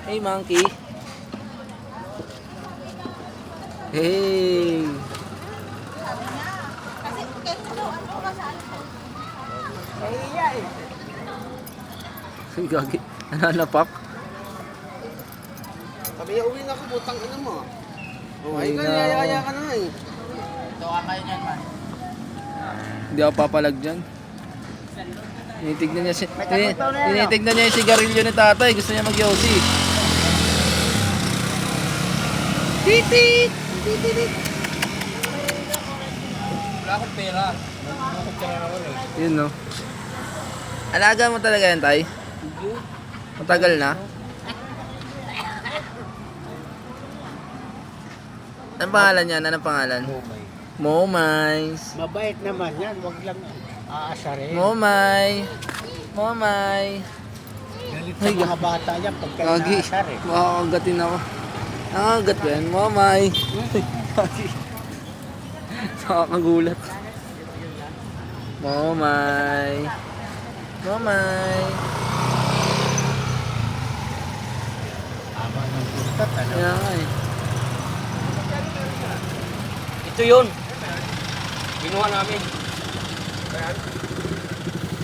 Hey, monkey. Hey. Kasi kahit ano, ano kasali ko. Nahiya eh. Gagi. Nananapak. Sabi niya, uwi na ako, butang ina mo. Oh, ay Uwi ka, na yaya ako. ka na nga eh. Ito ka kayo niyan man. Hindi ako papalag dyan. Tinitignan niya si... May tagot na yan, Tinitignan niya yung sigarilyo ni tatay. Gusto niya mag-yosi. Titit! Titit! Wala akong pera. Bakit ka na naman eh? Yun, no? Alaga mo talaga yan, tay? Matagal na? Anong pangalan niyan? Anong pangalan? Momays. Mabait naman yan, wag lang aasarin. Momay. Momay. Galit sa Ay, mga bata yan pagka Gagi. inaasar eh. Makakagatin ako. Nakakagat ba yan? Momay. Gagi. Nakakagulat. Momay. Momay. Tama ng puntat, ano? Kaya nga eh. Ito yun. Kinuha namin.